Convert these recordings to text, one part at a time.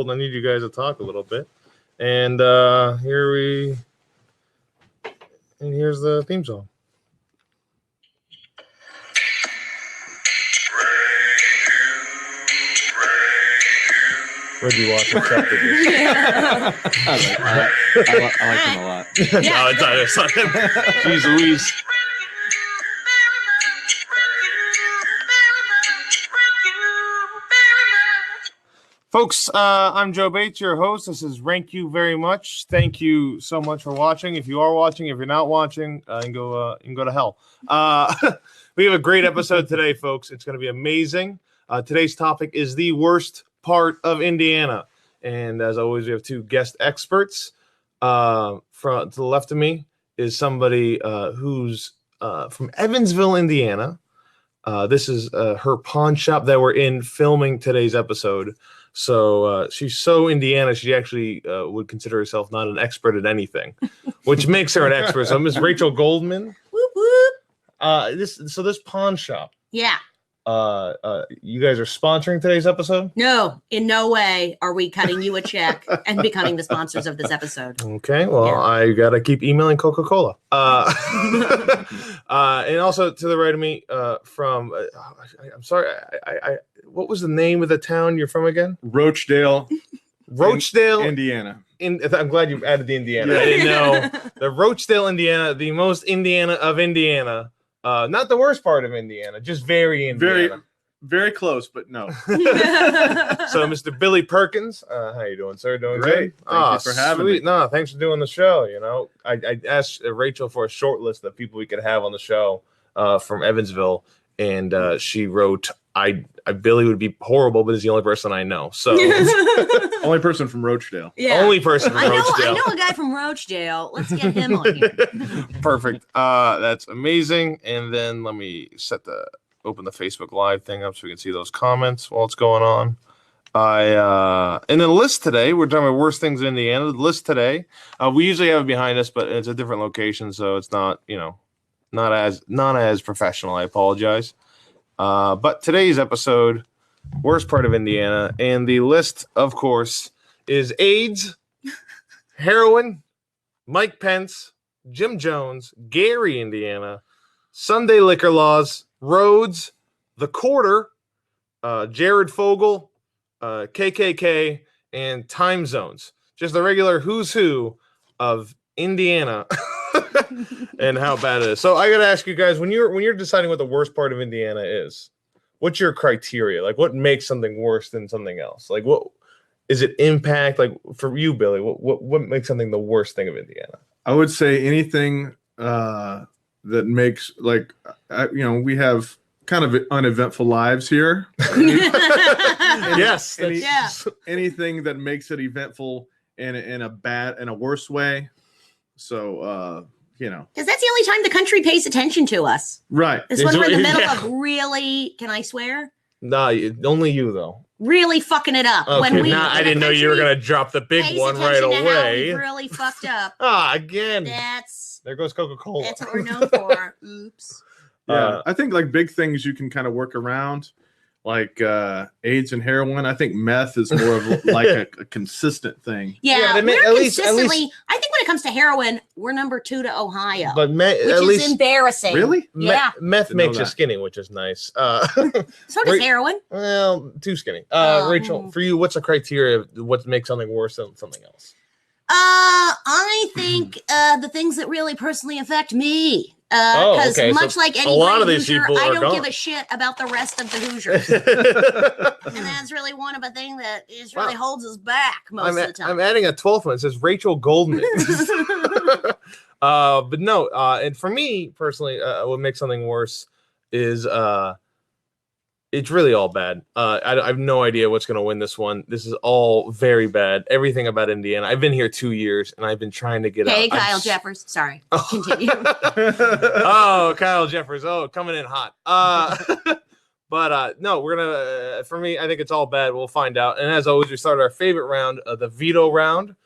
And I need you guys to talk a little bit. And here's the theme song. Where'd you watch it? I like him a lot. No, it's not him. Jeez Louise. Folks, I'm Joe Bates, your host. This is Rank You Very Much. Thank you so much for watching. If you are watching, if you're not watching, you can go to hell. We have a great episode today, folks. It's going to be amazing. Today's topic is the worst part of Indiana. And as always, we have two guest experts. To the left of me is somebody who's from Evansville, Indiana. This is her pawn shop that we're in filming today's episode. So she's so Indiana, she actually would consider herself not an expert at anything, which makes her an expert. So Miss Rachael Goldman. Whoop whoop. This pawn shop. Yeah. You guys are sponsoring today's episode? No, in no way are we cutting you a check and becoming the sponsors of this episode. Okay, well, yeah. I gotta keep emailing Coca-Cola. And also to the right of me, from I'm sorry, I what was the name of the town you're from again? Rochdale, Indiana. I'm glad you added the Indiana. Yeah. I didn't know the Rochdale, Indiana, the most Indiana of Indiana. Not the worst part of Indiana, just very Indiana. Very close, but no. So, Mr. Billy Perkins, how you doing, sir? Doing great. Good? Thank you for having me. No, thanks for doing the show. You know, I asked Rachael for a short list of people we could have on the show from Evansville, and she wrote, Billy would be horrible, but he's the only person I know. So, only person from Rochdale. Yeah. Only person from Rochdale. I know a guy from Rochdale. Let's get him on here. Perfect. That's amazing. And then let me open the Facebook Live thing up so we can see those comments while it's going on. In the list today, we're talking about worst things in Indiana. The list today, we usually have it behind us, but it's a different location, so it's not not as professional. I apologize. But today's episode, worst part of Indiana, and the list, of course, is AIDS, heroin, Mike Pence, Jim Jones, Gary, Indiana, Sunday liquor laws, roads, the quarter, Jared Fogle, KKK, and time zones. Just the regular who's who of Indiana and how bad it is. So I got to ask you guys, when you're deciding what the worst part of Indiana is, what's your criteria? Like, what makes something worse than something else? Like, what is it impact? Like for you, Billy, what makes something the worst thing of Indiana? I would say anything that makes we have kind of uneventful lives here. Yes. Anything that makes it eventful in a worse way. So, because that's the only time the country pays attention to us. Right. It's when we're in the middle of really, can I swear? Nah, only you though. Really fucking it up. Okay, I didn't know you were gonna drop the big one right away. Really fucked up. Again. There goes Coca-Cola. That's what we're known for. Oops. Yeah, I think like big things you can kind of work around, like AIDS and heroin. I think meth is more of like a consistent thing. Yeah, we're consistently. I think when it comes to heroin, we're number 2 to Ohio, but which is embarrassing. Really? Yeah, meth makes you skinny, which is nice. So does heroin. Well, too skinny. Rachael, for you, what's the criteria of what makes something worse than something else? I think the things that really personally affect me. Because much like any Hoosier, I don't give a shit about the rest of the Hoosiers. And that's really one of the things that really holds us back most of the time. I'm adding a 12th one. It says Rachael Goldman. But no, and for me personally, what makes something worse is it's really all bad. I have no idea what's going to win this one. This is all very bad. Everything about Indiana. I've been here 2 years, and I've been trying to get out. Hey, Kyle Jeffers. Sorry. Continue. Kyle Jeffers. Oh, coming in hot. But no, we're going to, for me, I think it's all bad. We'll find out. And as always, we start our favorite round, the veto round.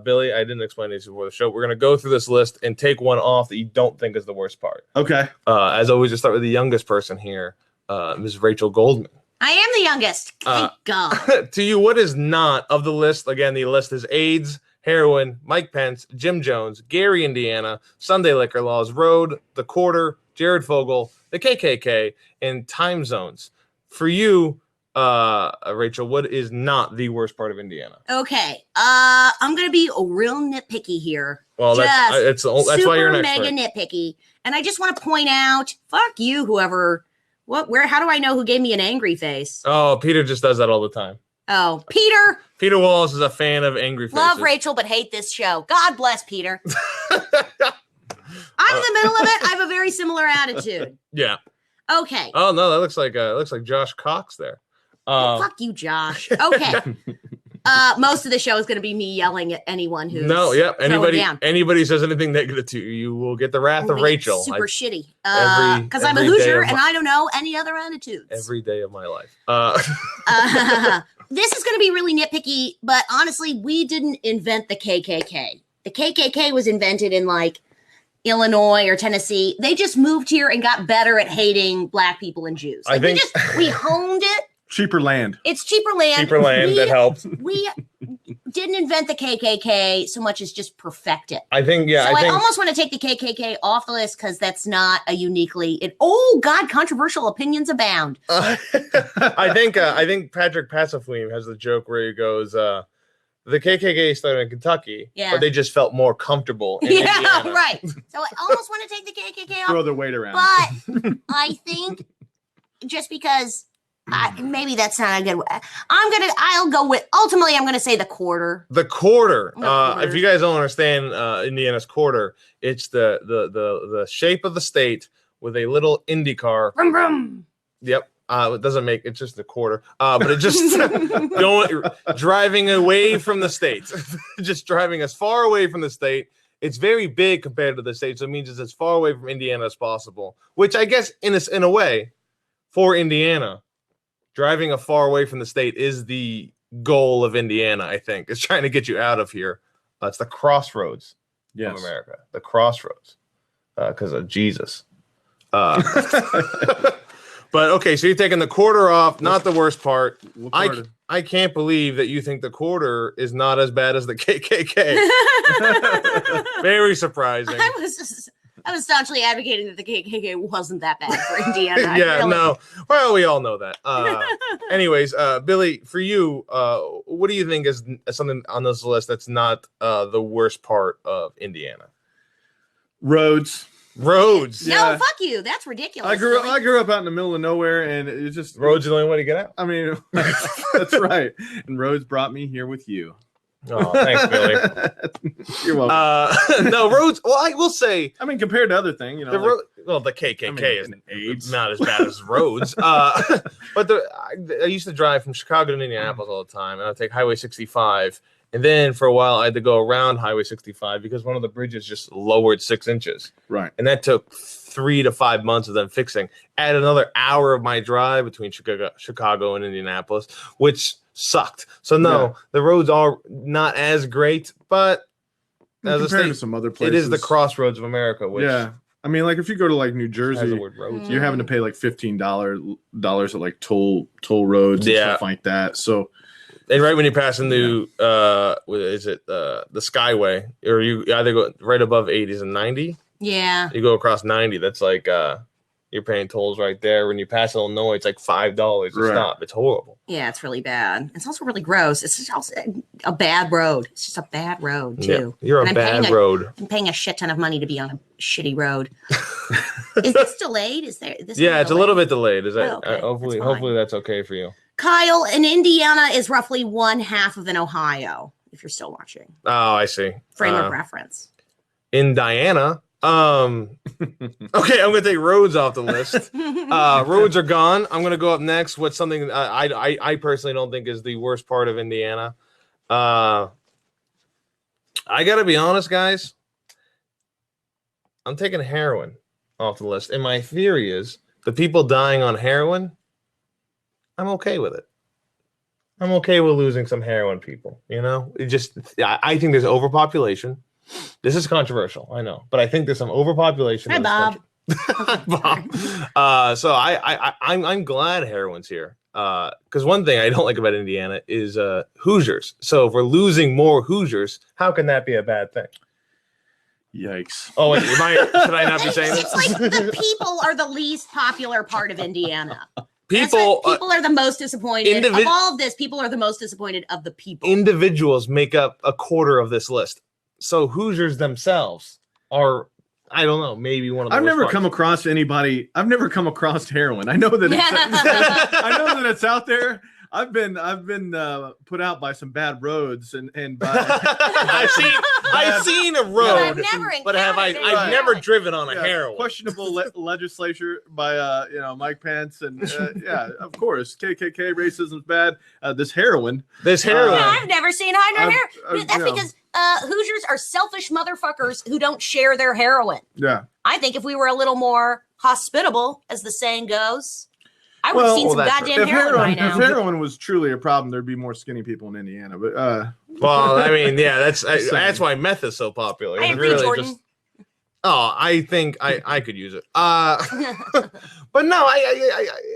Billy, I didn't explain this before the show. We're going to go through this list and take one off that you don't think is the worst part. Okay. As always, we start with the youngest person here. Ms. Rachael Goldman. I am the youngest. Thank God. To you, what is not of the list? Again, the list is AIDS, heroin, Mike Pence, Jim Jones, Gary, Indiana, Sunday liquor laws, road, the quarter, Jared Fogle, the KKK, and time zones. For you, Rachel, what is not the worst part of Indiana? Okay, I'm gonna be real nitpicky here. Well, that's why you're an expert. Mega nitpicky, and I just want to point out, fuck you, whoever. How do I know who gave me an angry face? Oh, Peter just does that all the time. Oh, Peter. Peter Wallace is a fan of angry faces. Love Rachel, but hate this show. God bless Peter. I'm in the middle of it. I have a very similar attitude. Yeah. Okay. Oh no, that looks like Josh Cox there. Fuck you, Josh. Okay. Most of the show is going to be me yelling at anyone who's anybody says anything negative to you, you will get the wrath of Rachel. Super shitty. Because I'm a Hoosier and I don't know any other attitudes. Every day of my life. This is going to be really nitpicky, but honestly, we didn't invent the KKK. The KKK was invented in like Illinois or Tennessee. They just moved here and got better at hating black people and Jews. Like we honed it. Cheaper land. It's cheaper land. Cheaper land that helps. We didn't invent the KKK so much as just perfect it. I think. I almost want to take the KKK off the list because that's not a uniquely. Oh God, controversial opinions abound. I think Patrick Passafleme has the joke where he goes, "The KKK started in Kentucky, but they just felt more comfortable." In Indiana. Right. So I almost want to take the KKK off. Throw their weight around. But I think just because. Maybe that's not a good way. I'll go with, ultimately, I'm going to say the quarter. The quarter. If you guys don't understand Indiana's quarter, it's the shape of the state with a little Indy car. Vroom, vroom. Yep. It doesn't make, it's just a quarter. But it just driving away from the state, just driving as far away from the state. It's very big compared to the state. So it means it's as far away from Indiana as possible, which I guess in a way for Indiana, driving a far away from the state is the goal of Indiana, I think. It's trying to get you out of here. It's the crossroads of America. The crossroads. Because of Jesus. But, okay, so you're taking the quarter off, not the worst part. I can't believe that you think the quarter is not as bad as the KKK. Very surprising. I was staunchly advocating that the KKK wasn't that bad for Indiana. No. Well, we all know that. Anyways, Billy, for you, what do you think is something on this list that's not the worst part of Indiana? Roads. No, fuck you. That's ridiculous. I grew up out in the middle of nowhere, and it's just roads are the only way to get out. I mean, that's right. And roads brought me here with you. Oh, thanks, Billy. You're welcome. No, roads. Well, I will say. I mean, compared to other things, you know. The KKK is not as bad as roads. But I used to drive from Chicago to Indianapolis all the time, and I'd take Highway 65. And then for a while, I had to go around Highway 65 because one of the bridges just lowered 6 inches. Right. And that took 3 to 5 months of them fixing. Add another hour of my drive between Chicago and Indianapolis, which sucked. So the roads are not as great, but as compared to some other places, it is the crossroads of America. Which I mean, like if you go to like New Jersey, the word roads, you're having to pay like $15 at like toll roads and stuff like that. So, and right when you pass into the Skyway, or you either go right above 80s and 90. Yeah, you go across 90. That's like you're paying tolls right there. When you pass Illinois, it's like $5 to stop. It's horrible. Yeah, it's really bad. It's also really gross. It's just also a bad road. It's just a bad road too. Yeah, you're a bad road. I'm paying a shit ton of money to be on a shitty road. Is this delayed? Is there? It's a little bit delayed. Is that? Okay. Hopefully that's okay for you. Kyle, in Indiana is roughly 1/2 of an Ohio. If you're still watching. Oh, I see. Frame of reference. In Diana. Okay, I'm gonna take roads off the list. Roads are gone. I'm gonna go up next with something I personally don't think is the worst part of Indiana. I gotta be honest, guys. I'm taking heroin off the list, and my theory is the people dying on heroin. I'm okay with it. I'm okay with losing some heroin people. You know, I think there's overpopulation. This is controversial, I know, but I think there's some overpopulation. Hi, Bob. Bob. So I'm glad heroin's here. Because one thing I don't like about Indiana is Hoosiers. So if we're losing more Hoosiers, how can that be a bad thing? Yikes. Oh, wait, should I not be saying this? It's like the people are the least popular part of Indiana. People are the most disappointed. Of all of this, people are the most disappointed of the people. Individuals make up a quarter of this list. So Hoosiers themselves are, I don't know, maybe one of the I've never come across anybody. I've never come across heroin. I know that I know that it's out there. I've been put out by some bad roads and by I've seen a road, but I've never driven on a heroin. Questionable legislature by Mike Pence and yeah, of course KKK racism's bad. This heroin. I've never seen heroin. That's because Hoosiers are selfish motherfuckers who don't share their heroin. Yeah, I think if we were a little more hospitable, as the saying goes, I would have seen some goddamn heroin by now. If heroin was truly a problem, there'd be more skinny people in Indiana. But well, I mean, yeah, that's why meth is so popular. I agree, really Jordan. I think I could use it. But no,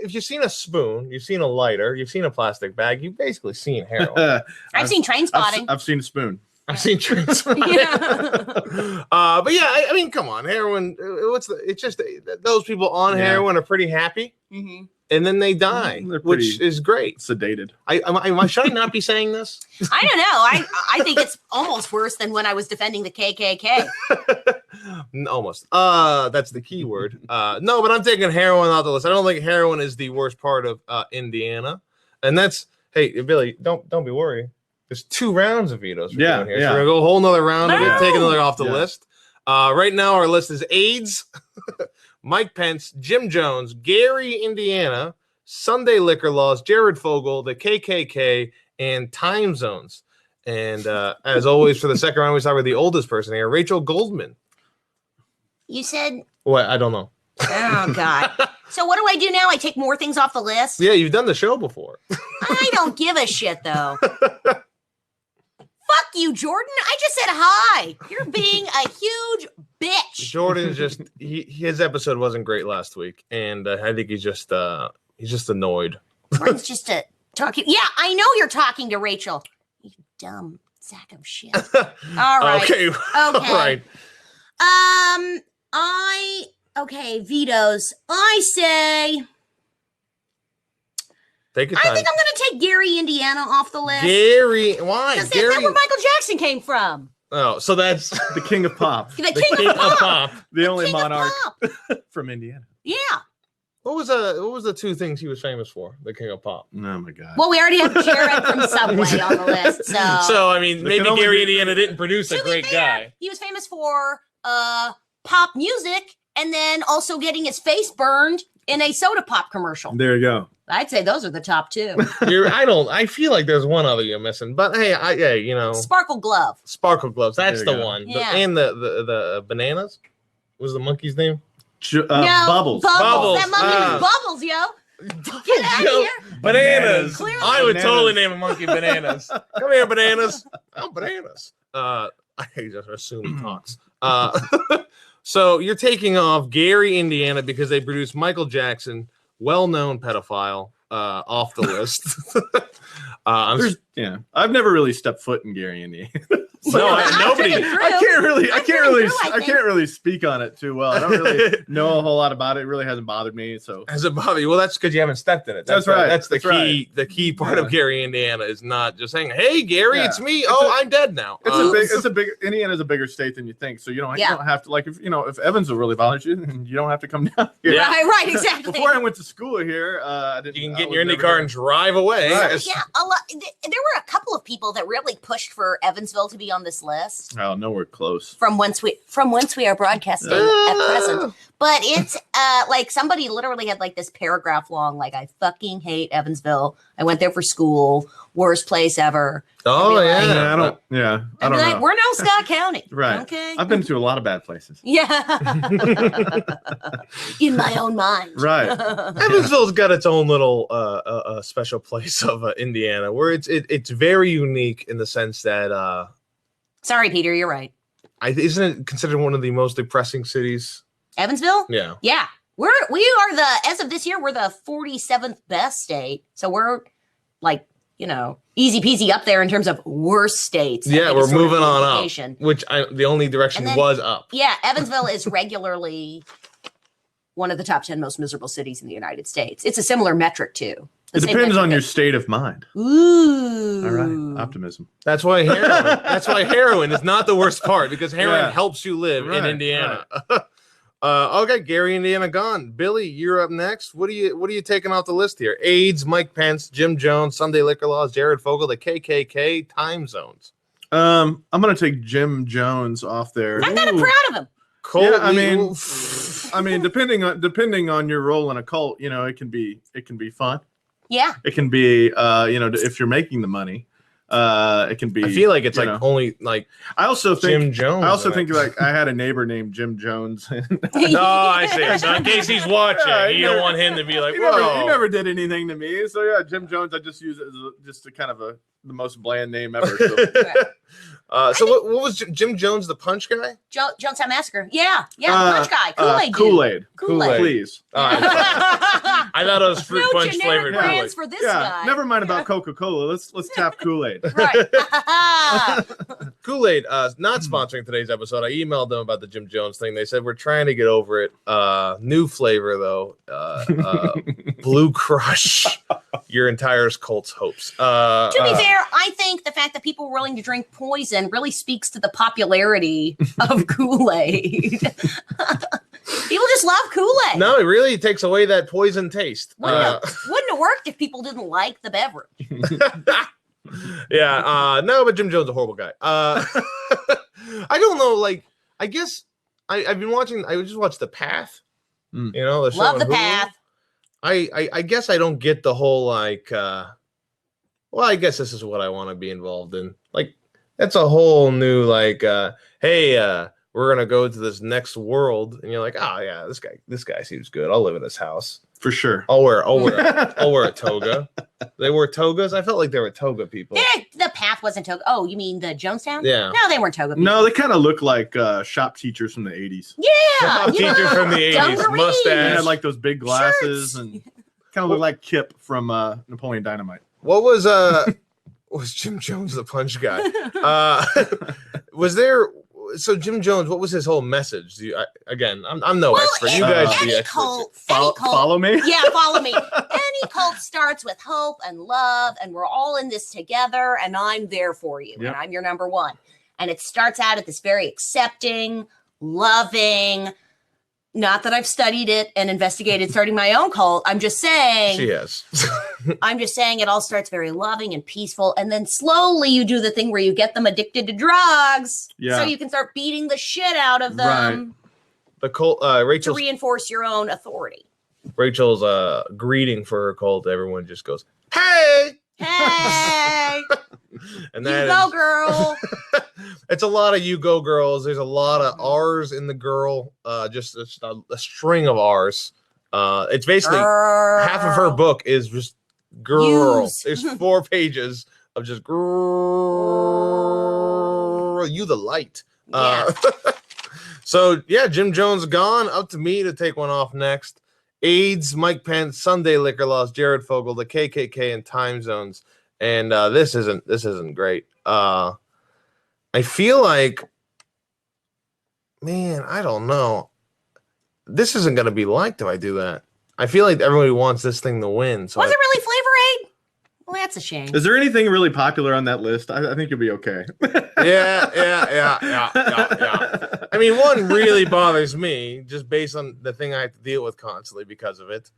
if you've seen a spoon, you've seen a lighter, you've seen a plastic bag, you've basically seen heroin. I've seen Train Spotting. I've seen a spoon. I've seen Train Spotting. But yeah, I mean, come on, heroin. It's just those people on heroin are pretty happy. Mm-hmm. And then they die, which is great. Sedated. Should I not be saying this? I don't know. I think it's almost worse than when I was defending the KKK. Almost. That's the key word. No, but I'm taking heroin off the list. I don't think heroin is the worst part of Indiana. And that's, hey, Billy, don't be worried. There's 2 rounds of vetoes we're doing here. So we're going to go a whole nother round of it, take another off the list. Right now, our list is AIDS, Mike Pence, Jim Jones, Gary, Indiana, Sunday liquor laws, Jared Fogle, the KKK, and time zones. And as always, for the second round, we start with the oldest person here, Rachael Goldman. You said? What? I don't know. Oh, God. So what do I do now? I take more things off the list? Yeah, you've done the show before. I don't give a shit, though. Fuck you, Jordan. I just said hi. You're being a huge bitch. Jordan his episode wasn't great last week, and I think he's just annoyed. Jordan's just talking. Yeah, I know you're talking to Rachael. You dumb sack of shit. All right. Okay. All right. Vetoes. I say. Take your time. I think I'm going to take Gary, Indiana off the list. Gary, why? Because that's where Michael Jackson came from. Oh, so that's the king of pop. The king of pop. The only monarch from Indiana. Yeah. What was the 2 things he was famous for? The king of pop. Oh my God. Well, we already have Jared from Subway on the list. So I mean, maybe Gary, Indiana didn't produce a great guy. He was famous for pop music and then also getting his face burned in a soda pop commercial. There you go. I'd say those are the top 2. I feel like there's one other you're missing, but hey, Sparkle Glove. Sparkle Gloves. That's the go. one. Yeah. And the bananas. What was the monkey's name? No, Bubbles. That monkey was Bubbles, yo. Get out of here. Bananas. Clearly. I would totally name a monkey Bananas. Come here, Bananas. Oh, Bananas. I just assume he talks. So you're taking off Gary, Indiana, because they produced Michael Jackson, well-known pedophile, off the list. I've never really stepped foot in Gary, Indiana. Nobody. I can't really speak on it too well. I don't really know a whole lot about it. It really hasn't bothered me. So has it bothered you? Well, that's because you haven't stepped in it. That's right. That's the key. Right. The key part of Gary, Indiana, is not just saying, "Hey, Gary, it's me. I'm dead now." Indiana's a bigger state than you think. So you don't have to if Evansville really bothers you, then you don't have to come down here. Yeah. Right, exactly. Before I went to school here, you can get in your Indy car and drive away. Right. Yeah, there were a couple of people that really pushed for Evansville to be on this list. Oh, nowhere close. From whence we are broadcasting at present. But it's like somebody literally had like this paragraph long, like, I fucking hate Evansville. I went there for school. Worst place ever. Oh, yeah. I don't know. We're no Scott County. Right. Okay. I've been to a lot of bad places. Yeah. In my own mind. Right. Evansville's got its own little special place of Indiana where it's very unique in the sense that sorry, Peter, you're right. Isn't it considered one of the most depressing cities? Evansville? Yeah. Yeah. We are as of this year, we're the 47th best state. So we're like, easy peasy up there in terms of worst states. Yeah, we're moving on up, which the only direction was up. Yeah, Evansville is regularly one of the top 10 most miserable cities in the United States. It's a similar metric too. It depends on your state of mind. Ooh. All right, optimism. That's why heroin is not the worst part, because heroin helps you live in Indiana. Right. Okay, Gary, Indiana gone. Billy, you're up next. What are you taking off the list here? AIDS, Mike Pence, Jim Jones, Sunday liquor laws, Jared Fogle, the KKK, time zones. I'm gonna take Jim Jones off there. I'm kind of proud of him. I mean, depending on your role in a cult, it can be fun. Yeah. It can be, if you're making the money. It can be. I feel like it's only like. I also think Jim Jones. I also think like I had a neighbor named Jim Jones. No, I see. So in case he's watching, you don't want him to be like, "Whoa, he never did anything to me." So yeah, Jim Jones. I just use it as just a kind of the most bland name ever. So what was Jim Jones, the punch guy? Jonestown Massacre. Yeah, the punch guy. Kool-Aid. Kool-Aid. Please. I thought it was fruit punch flavored brands for this guy. Never mind about Coca-Cola. Let's tap Kool-Aid. Right. Kool-Aid, not sponsoring today's episode. I emailed them about the Jim Jones thing. They said we're trying to get over it. New flavor though. Blue Crush. Your entire cult's hopes. To be fair, I think the fact that people were willing to drink poison really speaks to the popularity of Kool-Aid. People just love Kool-Aid. No, it really takes away that poison taste. Wouldn't have worked if people didn't like the beverage. Yeah, no, but Jim Jones is a horrible guy. I don't know, like, I guess I've been watching, I just watched The Path. The show. Love The Path. I guess I don't get the whole, like, well, I guess this is what I want to be involved in. Like, that's a whole new, like, hey, we're gonna go to this next world, and you're like, oh yeah, this guy seems good. I'll live in his house for sure. I'll wear a toga. They wore togas. I felt like they were toga people. The Path wasn't toga. Oh, you mean the Jonestown? Yeah. No, they weren't toga people. No, they kind of look like shop teachers from the 80s. Yeah, shop teachers from the 80s, mustache. They had like those big glasses and kind of look like Kip from Napoleon Dynamite. What was Jim Jones the punch guy? Was there? So Jim Jones, what was his whole message? I'm no expert. You guys be experts. Follow me? Yeah, follow me. Any cult starts with hope and love, and we're all in this together, and I'm there for you, and I'm your number one. And it starts out at this very accepting, loving, not that I've studied it and investigated starting my own cult. I'm just saying. She has. I'm just saying it all starts very loving and peaceful. And then slowly you do the thing where you get them addicted to drugs. Yeah. So you can start beating the shit out of them. Right. The cult, Rachel. To reinforce your own authority. Rachel's greeting for her cult. Everyone just goes, hey! Hey! And you go, girl. It's a lot of you go girls. There's a lot of R's in the girl. Just a string of R's. It's basically half of her book is just girl. There's 4 pages of just girl. You the light. Yeah. So yeah, Jim Jones gone. Up to me to take one off next. AIDS, Mike Pence, Sunday liquor laws, Jared Fogle, the KKK, and time zones. And this isn't great. I feel like, man, I don't know. This isn't going to be liked if I do that. I feel like everybody wants this thing to win. So was it really Flavor Aid? Well, that's a shame. Is there anything really popular on that list? I think you'll be okay. Yeah. I mean, one really bothers me just based on the thing I have to deal with constantly because of it.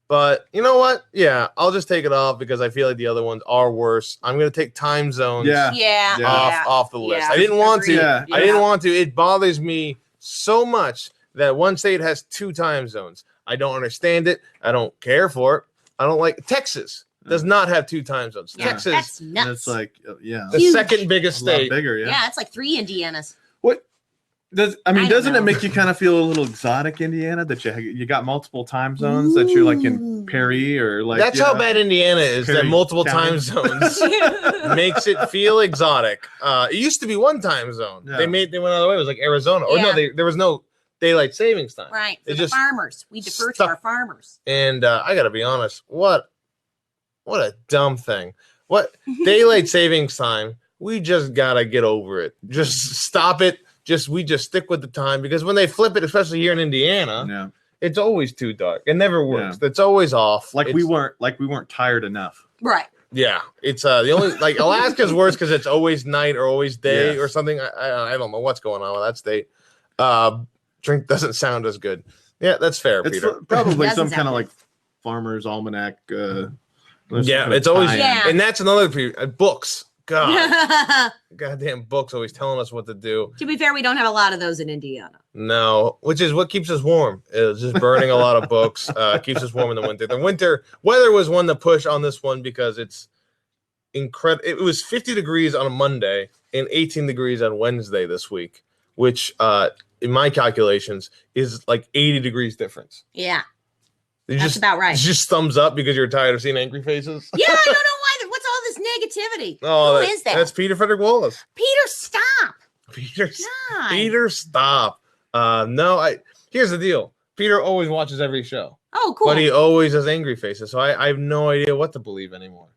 But you know what? Yeah, I'll just take it off because I feel like the other ones are worse. I'm going to take time zones off the list. I didn't want to. Yeah. I didn't want to. It bothers me so much that one state has 2 time zones. I don't understand it. I don't care for it. I don't like Texas. Does not have 2 time zones. Yeah, Texas, that's nuts. That's like, the second biggest state. Bigger, yeah, it's like 3 Indianas. What? Doesn't it make you kind of feel a little exotic, Indiana, that you got multiple time zones, that you're like in Perry or like? That's how bad Indiana is. Perry that multiple time zones makes it feel exotic. It used to be 1 time zone. Yeah. They went out of the way. It was like Arizona, or no, there was no daylight savings time. Right. For It's the just farmers. We defer to our farmers. And I got to be honest, what a dumb thing. What daylight savings time? We just got to get over it. Just stop it. We just stick with the time, because when they flip it, especially here in Indiana, it's always too dark. It never works. It's always off. We weren't tired enough. Right. Yeah, it's the only like Alaska's worse because it's always night or always day or something. I don't know what's going on with that state. Drink doesn't sound as good. Yeah, that's fair, It's Peter. probably some kind of like Farmer's Almanac. It's always and that's another books. God, goddamn books always telling us what to do. To be fair, we don't have a lot of those in Indiana. No, which is what keeps us warm. It's just burning a lot of books. Keeps us warm in the winter. The winter weather was one to push on this one because it's incredible. It was 50 degrees on a Monday and 18 degrees on Wednesday this week, which in my calculations is like 80 degrees difference. Yeah, that's about right. It's just thumbs up because you're tired of seeing angry faces. Yeah, I don't know why. What's all this negativity? Oh, Who is that? That's Peter Frederick Wallace. Peter, stop. Peter, stop. Here's the deal. Peter always watches every show. Oh, cool. But he always has angry faces, so I have no idea what to believe anymore.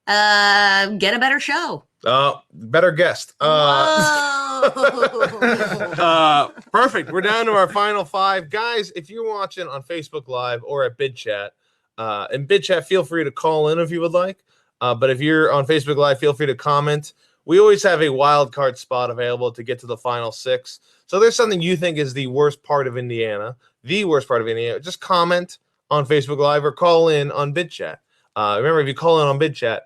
Get a better show. Better guest. Perfect. We're down to our final 5. Guys, if you're watching on Facebook Live or at BidChat, in BidChat, feel free to call in if you would like. But if you're on Facebook Live, feel free to comment. We always have a wild card spot available to get to the final 6. So there's something you think is the worst part of Indiana, just comment on Facebook Live or call in on BidChat. Remember, if you call in on BidChat,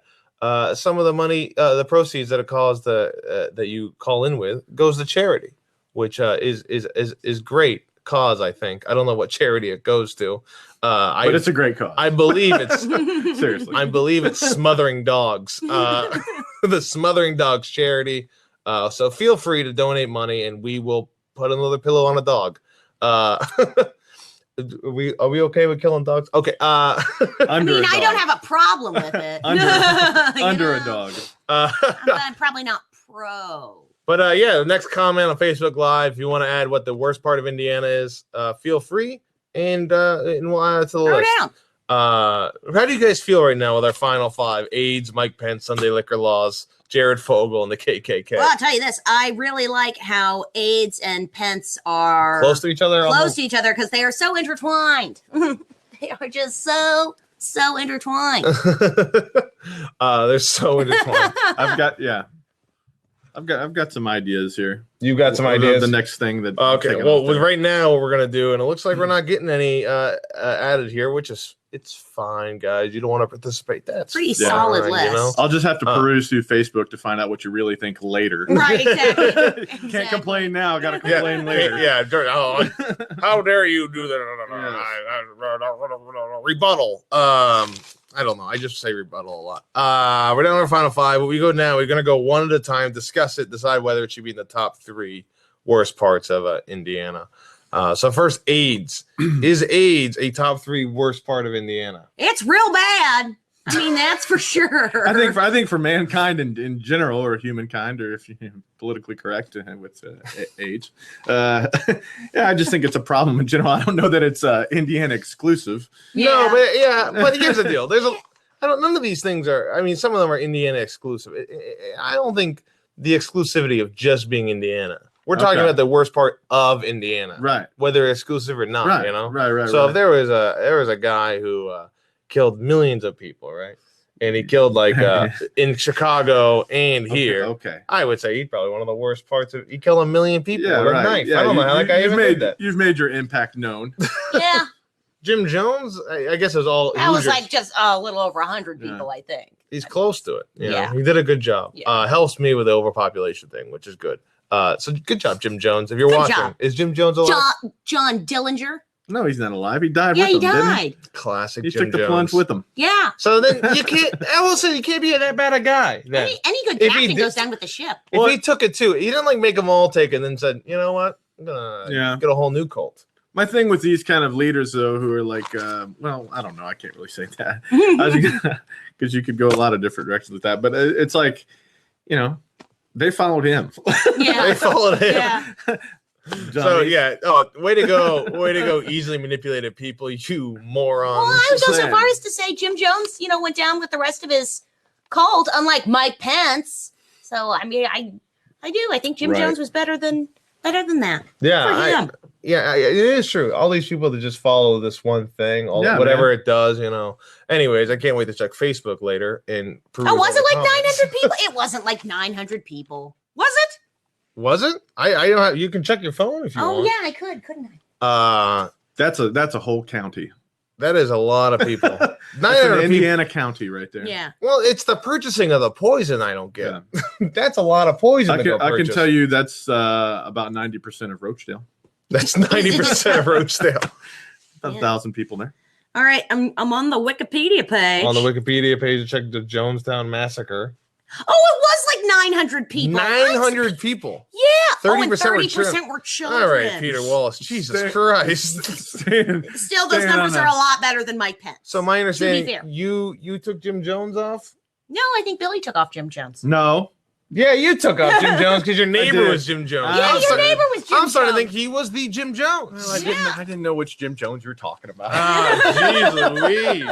some of the money, the proceeds that it caused that you call in with goes to charity, which is great cause. I think I don't know what charity it goes to, but it's a great cause. I believe it's seriously. I believe it's Smothering Dogs, the Smothering Dogs charity. So feel free to donate money, and we will put another pillow on a dog. Are we okay with killing dogs? Okay. I don't have a problem with it. under a dog. I'm probably not pro. But the next comment on Facebook Live, if you want to add what the worst part of Indiana is, feel free, and we'll add it to the list. Down. How do you guys feel right now with our final 5? AIDS, Mike Pence, Sunday liquor laws, Jared Fogle, and the KKK. Well, I'll tell you this. I really like how AIDS and Pence are close to each other. Because they are so intertwined. They are just so intertwined. They're so intertwined. I've got some ideas here. You got some ideas? The next thing that. Okay. Well, right now, what we're gonna do, and it looks like we're not getting any added here, which is it's fine, guys. You don't want to participate. That's pretty solid list. You know? I'll just have to peruse through Facebook to find out what you really think later. Right. Exactly. Can't complain now. Got to complain later. Yeah. How dare you do that? Rebuttal. I don't know. I just say rebuttal a lot. We're down to our final 5. But we go now. We're going to go one at a time, discuss it, decide whether it should be in the top 3 worst parts of Indiana. So first, AIDS. Is AIDS a top 3 worst part of Indiana? It's real bad. I mean, that's for sure. I think for mankind in general, or humankind, or if you're politically correct with AIDS, I just think it's a problem in general. I don't know that it's Indiana exclusive. Yeah. No, but here's the deal. None of these things are. I mean, some of them are Indiana exclusive. I don't think the exclusivity of just being Indiana. We're talking about the worst part of Indiana, right? Whether exclusive or not, right, you know, right. So if there was a guy who killed millions of people, right? And he killed in Chicago and here. Okay. I would say he's probably one of the worst parts of. He killed 1 million people with a knife. Yeah, I don't know how that guy even did that. You've made your impact known. Yeah. Jim Jones, I guess it was all. That was just a little over 100 people, I think. He's close to it. You know? He did a good job. Yeah. Helps me with the overpopulation thing, which is good. So good job, Jim Jones. If you're watching, is Jim Jones alive? John Dillinger. No, he died with them. Yeah, he died. Classic. He Jim took the Jones. plunge with him. Yeah. So then you can't. I will say you can't be that bad a guy. Any good captain goes down with the ship. If he took it too, he didn't make them all take it and then said, you know what, I'm gonna get a whole new cult. My thing with these kind of leaders, though, who are well, I don't know. I can't really say that because you could go a lot of different directions with that. But it's they followed him. Yeah. They followed him. Yeah. So yeah, way to go, easily manipulated people, you morons. Well, I would go so far as to say Jim Jones, went down with the rest of his cult, unlike Mike Pence. So I mean, I think Jim Jones was better than that. Yeah, it is true. All these people that just follow this one thing, whatever it does, Anyways, I can't wait to check Facebook later and prove. Oh, was it like 900 people? It wasn't like 900 people, was it? Was it? I don't have. You can check your phone if you want. Oh yeah, I could, couldn't I? That's a whole county. That is a lot of people. That's an Indiana county right there. Yeah. Well, it's the purchasing of the poison I don't get. Yeah. That's a lot of poison. I can tell you that's about 90% of Rochdale. That's 90% of Rochdale. 1,000 people there. All right, I'm on the Wikipedia page. On the Wikipedia page, check the Jonestown Massacre. Oh, it was like 900 people. 900 people. Yeah. 30% were children. All right, Peter Wallace. Jesus Christ. Still, those numbers are a lot better than Mike Pence. So my understanding, you took Jim Jones off? No, I think Billy took off Jim Jones. No. Yeah, you took off Jim Jones because your neighbor was Jim Jones. Yeah, your neighbor was Jim Jones. I'm starting to think he was the Jim Jones. Well, I didn't know which Jim Jones you were talking about. Jeez Louise.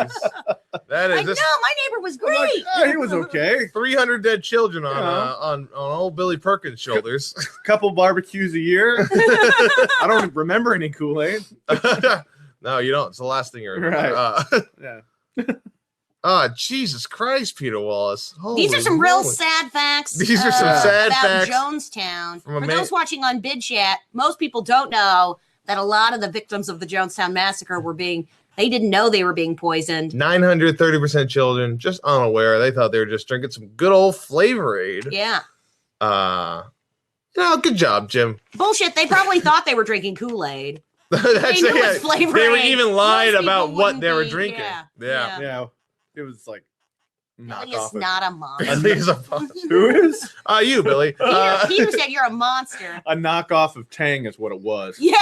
That is. No, my neighbor was great. Like, he was okay. 300 dead children on old Billy Perkins' shoulders. Couple barbecues a year. I don't remember any Kool-Aid. No, you don't. It's the last thing you remember. Right. Yeah. Jesus Christ, Peter Wallace. These are some real sad facts. These are some sad about facts. Jonestown. For those watching on Bid Chat, most people don't know that a lot of the victims of the Jonestown Massacre they didn't know they were being poisoned. 930% children, just unaware. They thought they were just drinking some good old Flavor Aid. Yeah. Good job, Jim. Bullshit. They probably thought they were drinking Kool-Aid. They knew it was Flavor They Aid. were even lied Most about people what they were wouldn't be. drinking. Yeah. It was like Billy is not a monster. Billy is a monster. Who is? You, Billy. Peter said you're a monster. A knockoff of Tang is what it was. Yeah.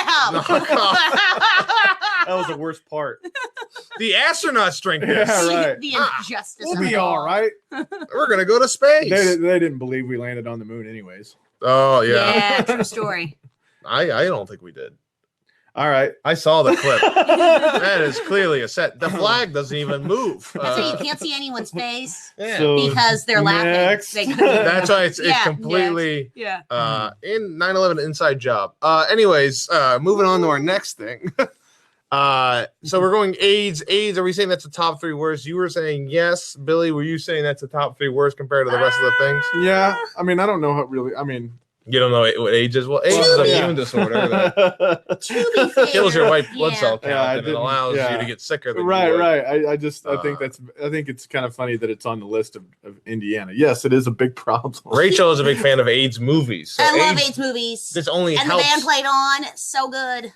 That was the worst part. The astronauts drink this. Yeah, right. The injustice. We'll be all right. We're gonna go to space. They didn't believe we landed on the moon, anyways. Oh yeah. Yeah, true story. I don't think we did. All right. I saw the clip. That is clearly a set. The flag doesn't even move. That's why you can't see anyone's face So because they're laughing. That's why it's completely in 9/11 inside job. Anyways, moving on to our next thing. So we're going AIDS. Are we saying that's the top 3 worst? You were saying yes. Billy, were you saying that's the top 3 worst compared to the rest of the things? Yeah. I mean, I don't know what really. I mean, you don't know what AIDS is? Well, AIDS is an immune disorder that to be fair, kills your white blood cell count and it allows you yeah. to get sicker than right, you would. right. I think it's kind of funny that it's on the list of Indiana. Yes, it is a big problem. Rachael is a big fan of AIDS movies. So I love AIDS movies. This only and helps. The band played on. So good.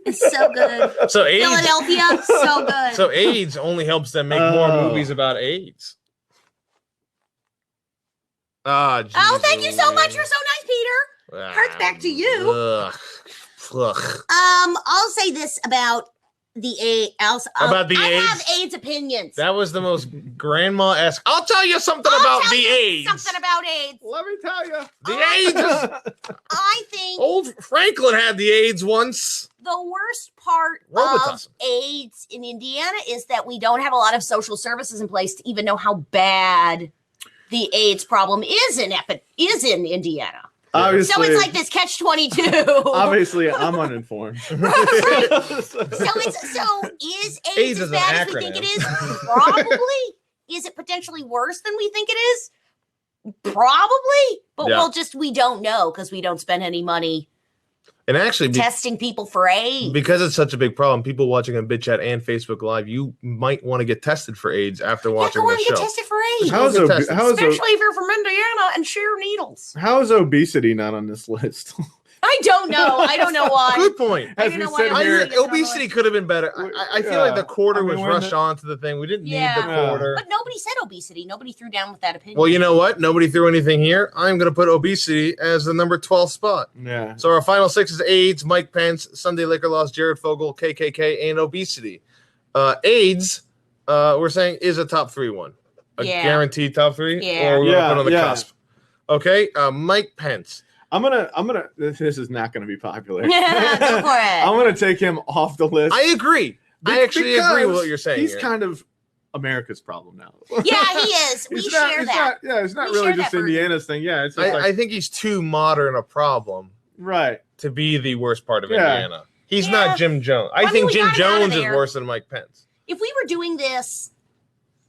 It's so good. So AIDS, Philadelphia, so good. So AIDS only helps them make more movies about AIDS. Oh, thank you so much. You're so nice, Peter. Hearts back to you. Ugh. I'll say this about the AIDS. I have AIDS opinions. That was the most grandma-esque. I'll tell you something about the AIDS. Something about AIDS. Let me tell you. The AIDS. I think old Franklin had the AIDS once. The worst part of AIDS in Indiana is that we don't have a lot of social services in place to even know how bad the AIDS problem is in Indiana. Obviously, so it's like this catch-22. Obviously, I'm uninformed. Right. So is AIDS as bad as we think it is? Probably. Is it potentially worse than we think it is? Probably. But we don't know because we don't spend any money. And actually, testing people for AIDS. Because it's such a big problem, people watching on Bid Chat and Facebook Live, you might want to get tested for AIDS after watching the show. Get tested for AIDS. Especially if you're from Indiana and share needles. How is obesity not on this list? I don't know. I don't know why. Good point. Obesity could have been better. I feel like the quarter was rushed onto the thing. We didn't need the quarter. But nobody said obesity. Nobody threw down with that opinion. Well, you know what? Nobody threw anything here. I'm going to put obesity as the number 12 spot. Yeah. So our final 6 is AIDS, Mike Pence, Sunday liquor laws, Jared Fogle, KKK, and obesity. AIDS, we're saying, is a top 3 one. A guaranteed top 3? Yeah. Or we're going to put on the cusp. Okay. Mike Pence. I'm gonna. This is not gonna be popular. Yeah, go for it. I'm gonna take him off the list. I agree. I actually agree with what you're saying. He's here. kind of America's problem now. Yeah, he is. We share that. It's not really just Indiana's thing. Yeah, it's just I think he's too modern a problem, right, to be the worst part of Indiana. He's not Jim Jones. I think Jim Jones is worse than Mike Pence. If we were doing this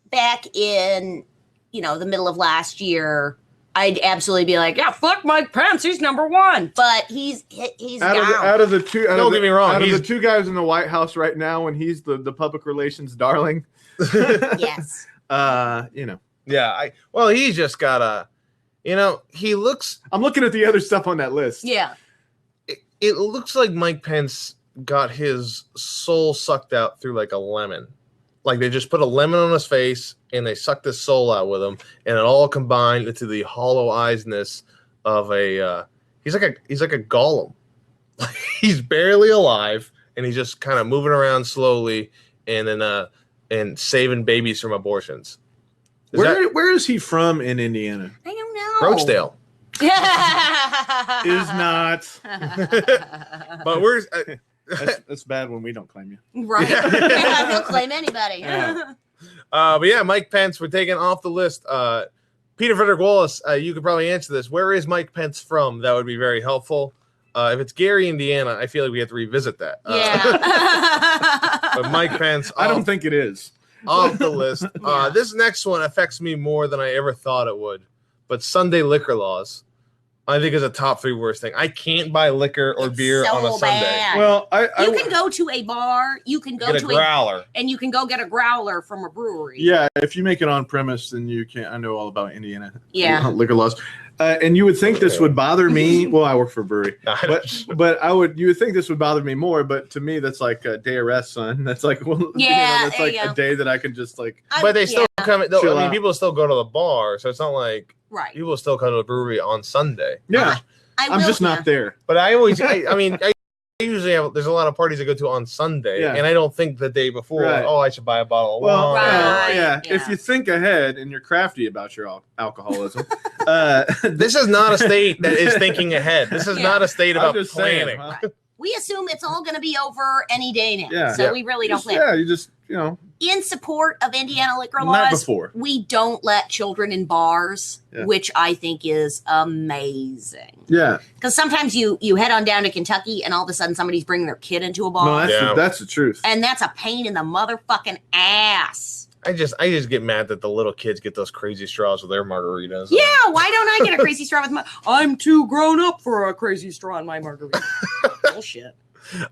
back in, the middle of last year, I'd absolutely be like, yeah, fuck Mike Pence. He's number one. But he's out of the two. Don't get me wrong. Out of the two guys in the White House right now, and he's the public relations darling. Yes. Yeah. He's just got he looks. I'm looking at the other stuff on that list. Yeah. It looks like Mike Pence got his soul sucked out through like a lemon. Like they just put a lemon on his face and they sucked his soul out with him, and it all combined into the hollow eyesness of a. He's like a golem. He's barely alive, and he's just kind of moving around slowly, and then and saving babies from abortions. Where is he from in Indiana? I don't know. Rochdale. Is not. But where's that's bad when we don't claim you. Right. I don't claim anybody. Yeah. But yeah, Mike Pence, we're taking off the list. Peter Frederick Wallace, you could probably answer this. Where is Mike Pence from? That would be very helpful. If it's Gary, Indiana, I feel like we have to revisit that. But Mike Pence, I don't think it is. Off the list. This next one affects me more than I ever thought it would. But Sunday liquor laws, I think, is a top 3 worst thing. I can't buy liquor or beer on a Sunday. Bad. Well, you can go to a bar. You can go to a growler, and you can go get a growler from a brewery. Yeah, if you make it on premise, then you can't. I know all about Indiana. Yeah, liquor laws. And you would think this would bother me. Well, I work for a brewery, but you would think this would bother me more. But to me, that's like a day of rest, son. That's like that's like a day that I can just like. But they still come. People still go to the bar, so it's not like people still come to the brewery on Sunday. Yeah, I'm just not there. But I usually have. There's a lot of parties I go to on Sunday, and I don't think the day before. Right. Oh, I should buy a bottle of wine. Yeah. If you think ahead and you're crafty about your alcoholism, this is not a state that is thinking ahead. This is not a state about planning. We assume it's all going to be over any day now, so we really don't plan. Yeah, you just in support of Indiana liquor laws. We don't let children in bars, which I think is amazing. Yeah, because sometimes you head on down to Kentucky and all of a sudden somebody's bringing their kid into a bar. No, that's the truth, and that's a pain in the motherfucking ass. I just get mad that the little kids get those crazy straws with their margaritas. Yeah, why don't I get a crazy straw with my? I'm too grown up for a crazy straw in my margarita. Bullshit.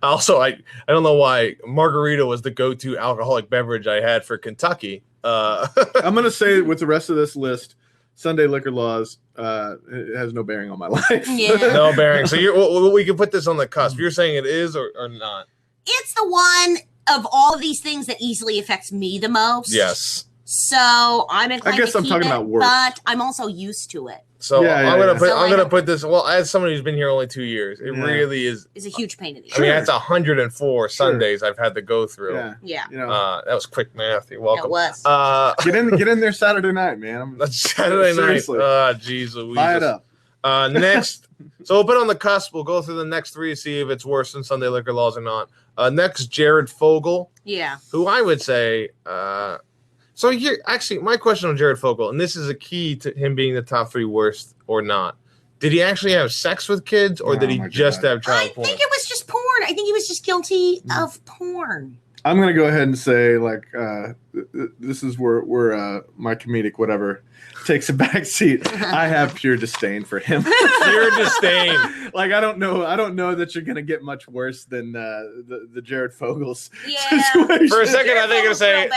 Also, I don't know why margarita was the go-to alcoholic beverage I had for Kentucky. I'm gonna say with the rest of this list, Sunday liquor laws it has no bearing on my life. Yeah. No bearing. So we can put this on the cusp. You're saying it is or not? It's the one of all of these things that easily affects me the most. Yes. So I'm inclined I guess to I'm keep talking it, about work. But I'm also used to it. So I'm gonna put this. Well, as somebody who's been here only 2 years, it really is. It's a huge pain in the ass. I mean, that's 104 Sundays I've had to go through. Yeah. That was quick math. You're welcome. It was. Get in there Saturday night, man. That's Saturday night. Jeez Louise. Buy it up. Next, so we'll put on the cusp. We'll go through the next 3 to see if it's worse than Sunday liquor laws or not. Next, Jared Fogle. Yeah. Who I would say. So here, actually, my question on Jared Fogle, and this is a key to him being the top 3 worst or not. Did he actually have sex with kids, or did he just have child porn? I think it was just porn. I think he was just guilty of porn. I'm gonna go ahead and say, like, this is where my comedic whatever takes a back seat. I have pure disdain for him. Pure disdain. Like, I don't know that you're gonna get much worse than the Jared Fogle's situation. For a second, I think I'm saying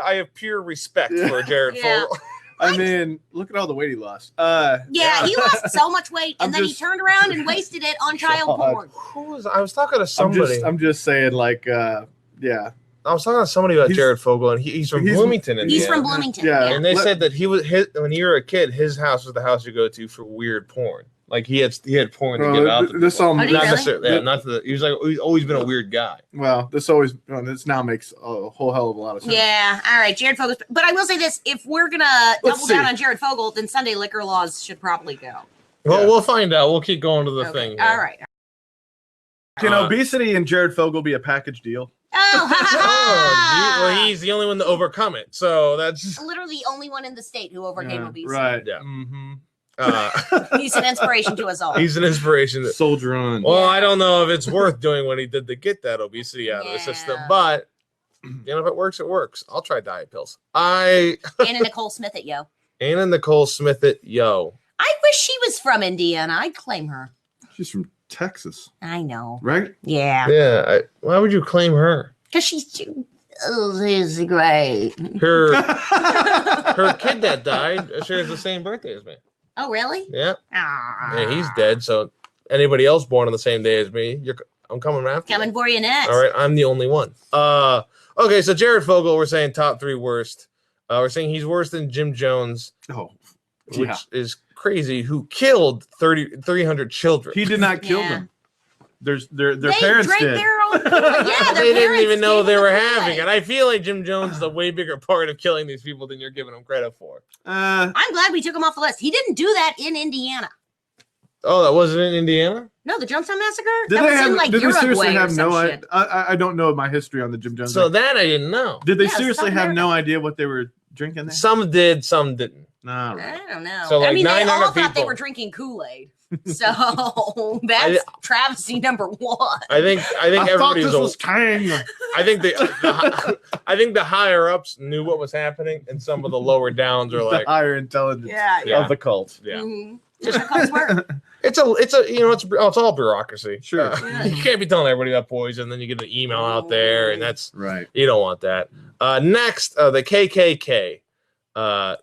I have pure respect for Jared Fogle. I mean, look at all the weight he lost. He lost so much weight, and then he turned around and wasted it on child porn. I was talking to somebody. I'm just saying, like, I was talking to somebody about Jared Fogle, and he's from Bloomington. He's from Bloomington. Yeah. And they said that when you were a kid, his house was the house you go to for weird porn. Like he had porn to give out. This all not necessarily. Yeah, not the. He's always been a weird guy. Well, this now makes a whole hell of a lot of sense. Yeah. All right, Jared Fogle. But I will say this: if we're gonna double down on Jared Fogle, then Sunday liquor laws should probably go. Well, we'll find out. We'll keep going to the thing. All right. Can obesity and Jared Fogle be a package deal? Well, he's the only one to overcome it. So that's literally the only one in the state who overcame obesity. Right. Yeah. He's an inspiration to us all. He's an inspiration. Soldier on. Well, I don't know if it's worth doing what he did to get that obesity out of the system, but if it works, it works. I'll try diet pills. Anna Nicole Smith at yo. Anna Nicole Smith at yo. I wish she was from Indiana. I'd claim her. She's from Texas. I know. Right? Yeah. Yeah. Why would you claim her? Because she's too. Oh, this is great. Her kid that died shares the same birthday as me. Oh, really? Yeah. Yeah, he's dead. So anybody else born on the same day as me, I'm coming after. Coming for you next. All right, I'm the only one. Okay, so Jared Fogle, we're saying top 3 worst. We're saying he's worse than Jim Jones, which is crazy. Who killed 300 children? He did not kill them. Their parents did. Their own they didn't even know they were having it. I feel like Jim Jones is a way bigger part of killing these people than you're giving him credit for. I'm glad we took him off the list. He didn't do that in Indiana. Oh, that wasn't in Indiana? No, the Jonestown Massacre? Did they seriously have no idea? Shit. I don't know my history on the Jim Jones. So that I didn't know. Did they seriously have no idea what they were drinking there? Some did, some didn't. No, I don't know. So like they all thought people. they were drinking Kool-Aid. So that's travesty number 1. I think everybody was Tang. I think the higher ups knew what was happening, and some of the lower downs are like the higher intelligence of the cult. Yeah, just how cults work. It's all bureaucracy. Sure, you can't be telling everybody about poison, then you get an email out there, and that's right. You don't want that. Next, the KKK.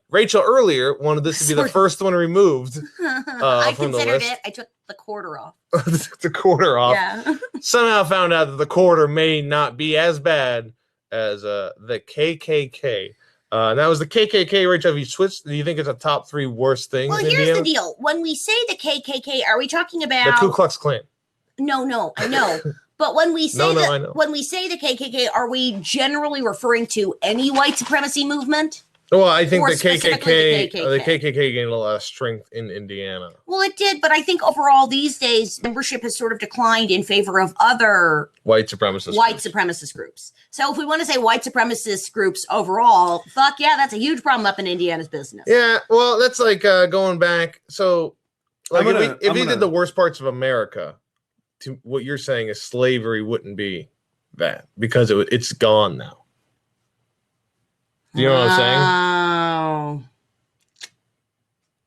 Rachel earlier wanted this to be the first one removed. I from considered the list. it. I took the quarter off. The quarter off. Yeah. Somehow found out that the quarter may not be as bad as the KKK. And that was the KKK. Rachel, have you switched? Do you think it's a top 3 worst things? Well, here's the deal. When we say the KKK, are we talking about the Ku Klux Klan? No, I know. But when we say when we say the KKK, are we generally referring to any white supremacy movement? Well, I think the KKK gained a lot of strength in Indiana. Well, it did, but I think overall these days membership has sort of declined in favor of other white supremacist groups. So if we want to say white supremacist groups overall, fuck yeah, that's a huge problem up in Indiana's business. Yeah, well, that's like going back. So, like, if we did the worst parts of America, to what you're saying is slavery wouldn't be that because it's gone now. Do you know what I'm saying?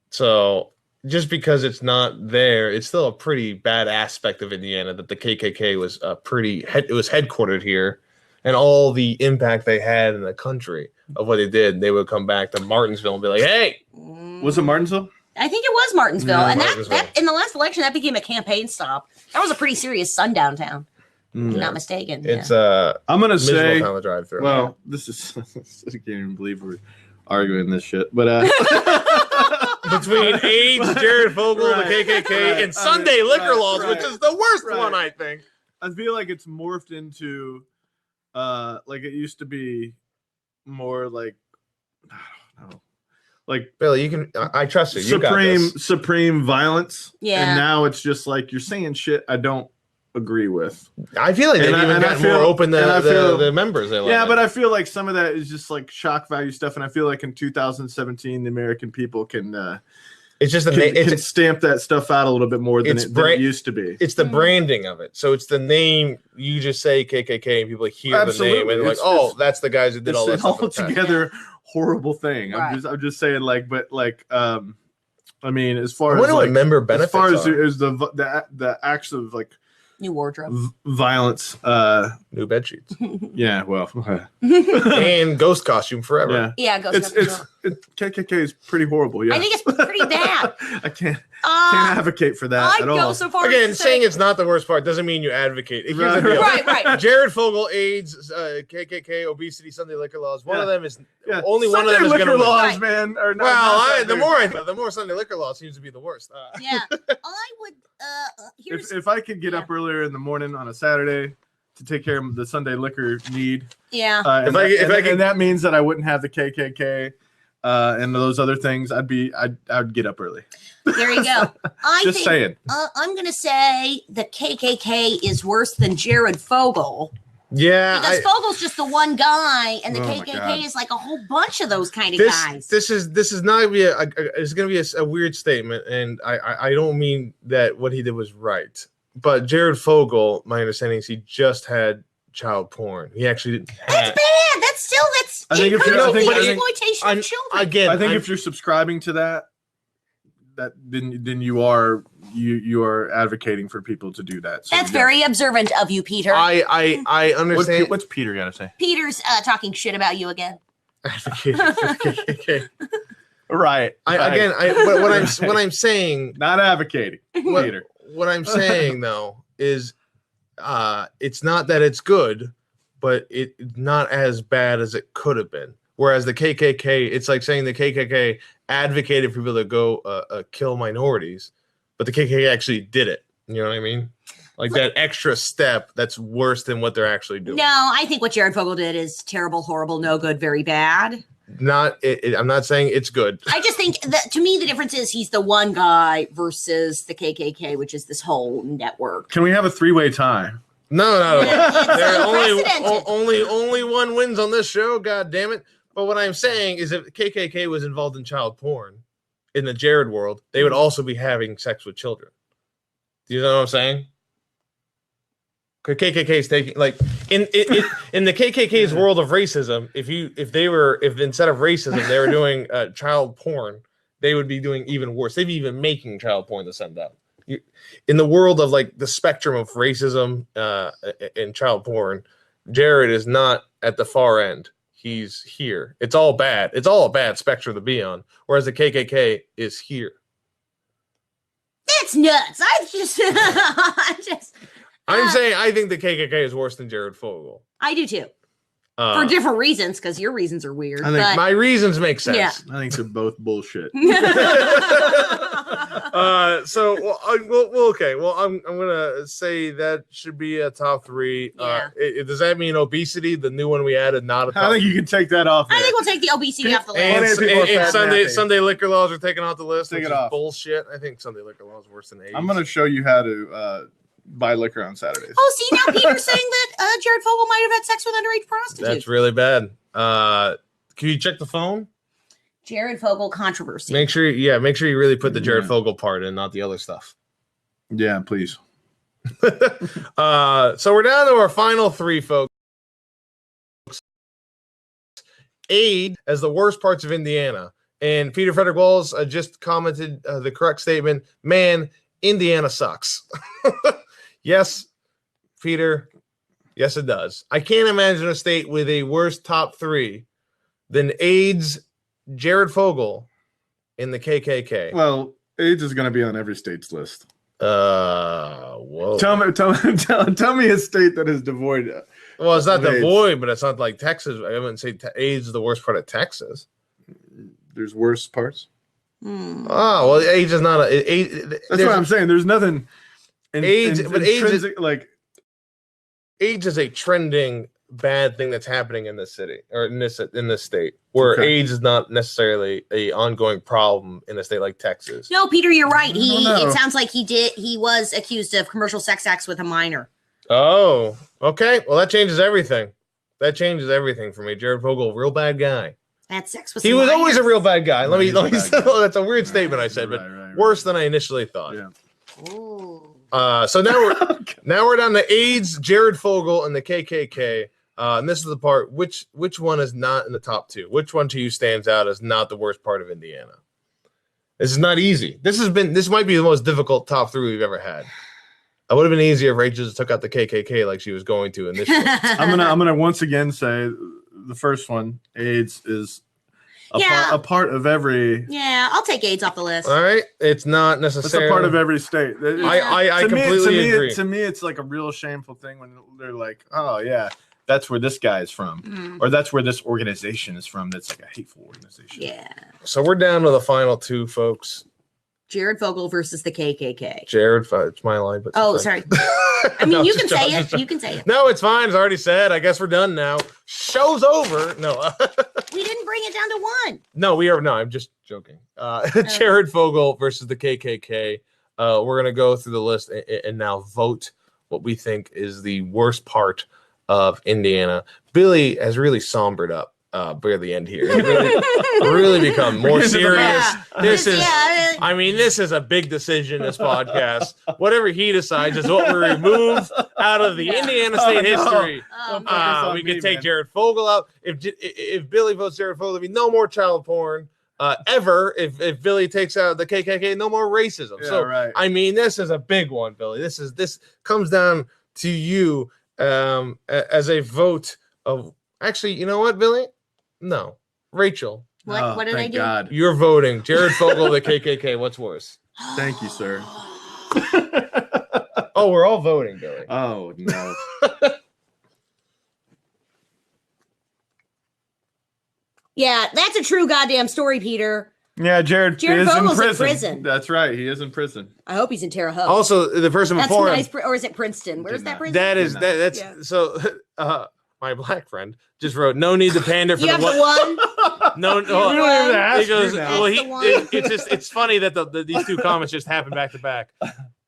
So just because it's not there, it's still a pretty bad aspect of Indiana that the KKK was it was headquartered here, and all the impact they had in the country of what they did, they would come back to Martinsville and be like, "Hey, was it Martinsville?" I think it was Martinsville, and that in the last election that became a campaign stop. That was a pretty serious sundown town. Not mistaken. It's I'm gonna say time to drive through. Well, this is I can't even believe we're arguing this shit. But between AIDS, Jared Fogle, the KKK, and Sunday liquor laws, which is the worst one, I think. I feel like it's morphed into like it used to be more like I don't know. Like Billy, you can I trust you. Supreme violence. Yeah. And now it's just like you're saying shit I don't agree with. I feel like they've even gotten more open than the members. But I feel like some of that is just like shock value stuff, and I feel like in 2017 the American people can it's just can stamp that stuff out a little bit more than it used to be. It's the branding of it. So it's the name. You just say KKK and people hear the name and they're like, "Oh, that's the guys that did all that stuff." It's an altogether horrible thing. Right. I'm just saying, like, but like, I mean, as far as like member benefits, as far as the acts of like new wardrobe, violence, new bed sheets. Yeah, well, and ghost costume forever. Yeah, ghost costume. KKK is pretty horrible. Yeah, I think it's pretty bad. I can't advocate for that at all. Go so far Again, saying it's not the worst part doesn't mean you advocate. Right. Jared Fogle, AIDS, KKK, obesity, Sunday liquor laws. One of them is only Sunday one of them is going to laws, man. Are not, well, the more Sunday liquor laws seems to be the worst. Yeah, I would. If I could get up earlier in the morning on a Saturday to take care of the Sunday liquor need. Yeah. And that means that I wouldn't have the KKK. and those other things, I'd get up early. There you go. Just saying. I'm gonna say the KKK is worse than Jared Fogle. Yeah, because Fogle's just the one guy, and the KKK is like a whole bunch of those kind of guys. This is not gonna be it's gonna be a weird statement, and I don't mean that what he did was right. But Jared Fogle, my understanding is he just had child porn. He actually didn't. That's bad. That's exploitation of children. Again, I think if you're subscribing to that then you are advocating for people to do that. So that's very observant of you, Peter. I understand. What's Peter got to say? Peter's talking shit about you again. Right. What I'm saying, not advocating, Peter. What I'm saying though is, it's not that it's good, but it's not as bad as it could have been. Whereas the KKK, it's like saying the KKK advocated for people to go kill minorities, but the KKK actually did it. You know what I mean? Like that extra step that's worse than what they're actually doing. No, I think what Jared Fogle did is terrible, horrible, no good, very bad. I'm not saying it's good. I just think that to me the difference is he's the one guy versus the KKK, which is this whole network. Can we have a 3-way tie? No. only one wins on this show. God damn it. But what I'm saying is if KKK was involved in child porn in the Jared world, they would also be having sex with children. Do you know what I'm saying? KKK is taking like in the KKK's world of racism. If instead of racism they were doing child porn, they would be doing even worse. They'd be even making child porn to send out. In the world of like the spectrum of racism and child porn, Jared is not at the far end. He's here. It's all bad. It's all a bad spectrum to be on. Whereas the KKK is here. That's nuts. I'm saying I think the KKK is worse than Jared Fogle. I do too. For different reasons, because your reasons are weird. I think my reasons make sense. Yeah. I think they're both bullshit. Okay. Well, I'm gonna say that should be a top 3. Yeah. Does that mean obesity, the new one we added, not a top? I think you can take that off. I think we'll take the obesity off the list. And Sunday liquor laws are taken off the list. Take it off. Bullshit. I think Sunday liquor laws worse than AIDS. I'm gonna show you how to buy liquor on Saturdays. Oh, see, now Peter's saying that Jared Fogle might have had sex with underage prostitutes. That's really bad. Can you check the phone? Jared Fogle controversy. Make sure you really put the Jared Fogle part in, not the other stuff. Yeah, please. So we're down to our final 3, folks. Aid as the worst parts of Indiana. And Peter Frederick Walls just commented the correct statement. Man, Indiana sucks. Yes, Peter. Yes, it does. I can't imagine a state with a worse top 3 than AIDS, Jared Fogle, and the KKK. Well, AIDS is going to be on every state's list. Whoa. Tell me a state that is devoid. Well, it's not devoid, but it's not like Texas. I wouldn't say AIDS is the worst part of Texas. There's worse parts. Oh well, AIDS is not That's what I'm saying. There's nothing. AIDS is a trending bad thing that's happening in this city or in this state, where AIDS is not necessarily a ongoing problem in a state like Texas. No, Peter, you're right. It sounds like he was accused of commercial sex acts with a minor. Oh, okay. Well, that changes everything. That changes everything for me. Jared Fogle, real bad guy. Had sex with. He was always a real bad guy. Let me. That's a weird statement I said, but worse than I initially thought. Yeah. Ooh. So now we're down to AIDS, Jared Fogle, and the KKK. And this is the part. Which one is not in the top 2? Which one to you stands out as not the worst part of Indiana? This is not easy. This might be the most difficult top 3 we've ever had. It would have been easier if Rachel just took out the KKK like she was going to in this show. I'm gonna once again say the first one. AIDS is a part of every. Yeah, I'll take AIDS off the list. All right, it's not necessarily. It's a part of every state. I completely agree. To me, it's like a real shameful thing when they're like, "Oh yeah, that's where this guy is from, or that's where this organization is from." That's like a hateful organization. Yeah. So we're down to the final 2, folks. Jared Fogle versus the KKK. Jared, it's my line, but sorry. I mean, you can say it. You can say it. No, it's fine. It's already said. I guess we're done now. Show's over. No. We didn't bring it down to 1. No, we are. No, I'm just joking. Jared Fogle versus the KKK. We're gonna go through the list and now vote what we think is the worst part of Indiana. Billy has really sombered up by the end here. He really become more serious. Yeah. This is, this is a big decision. This podcast, whatever he decides, is what we remove out of the Indiana State history. We could take Jared Fogle out. If Billy votes Jared Fogle, there'll be no more child porn. Ever if Billy takes out the KKK, no more racism. Yeah, so right. this is a big one, Billy. This comes down to you as a vote of. Actually, you know what, Billy? No, Rachel. What did I do? God. You're voting Jared Fogle, the KKK. What's worse? Thank you, sir. Oh, we're all voting, Billy. Oh no. Yeah, that's a true goddamn story, Peter. Yeah, Jared is Fogle's in in prison. That's right. He is in prison. I hope he's in Terre Haute. Also, the person that's before nice, or is it Princeton? Where's that prison? That's yeah. So. My black friend just wrote, "No need to pander for the one." No, he goes, well, it's funny that these two comments just happened back to back.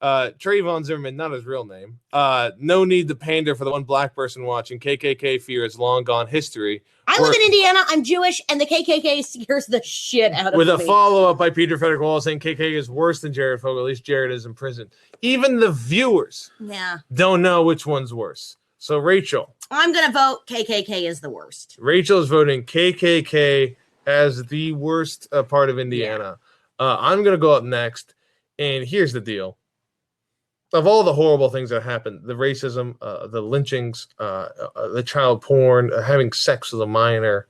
Trayvon Zimmerman, not his real name. No need to pander for the one black person watching. KKK fear is long gone history. I live in Indiana. I'm Jewish, and the KKK scares the shit out of me. With a follow-up by Peter Frederick Wall saying KKK is worse than Jared Fogle. At least Jared is in prison. Even the viewers don't know which one's worse. So, Rachel. I'm going to vote KKK is the worst. Rachel is voting KKK as the worst part of Indiana. Yeah. I'm going to go up next. And here's the deal. Of all the horrible things that happened, the racism, the lynchings, the child porn, having sex with a minor,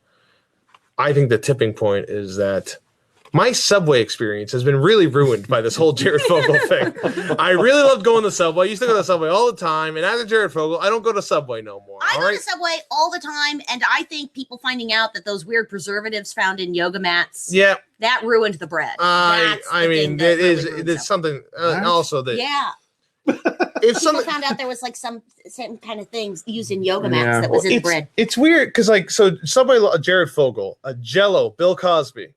I think the tipping point is that my subway experience has been really ruined by this whole Jared Fogle thing. I really loved going to Subway. I used to go to Subway all the time. And after Jared Fogle, I don't go to Subway no more. I go to Subway all the time. And I think people finding out that those weird preservatives found in yoga mats, that ruined the bread. It's something also that. Yeah. If people found out there was like some kind of things used in yoga mats that was in the bread. It's weird because Subway, Jared Fogle, Jello, Bill Cosby.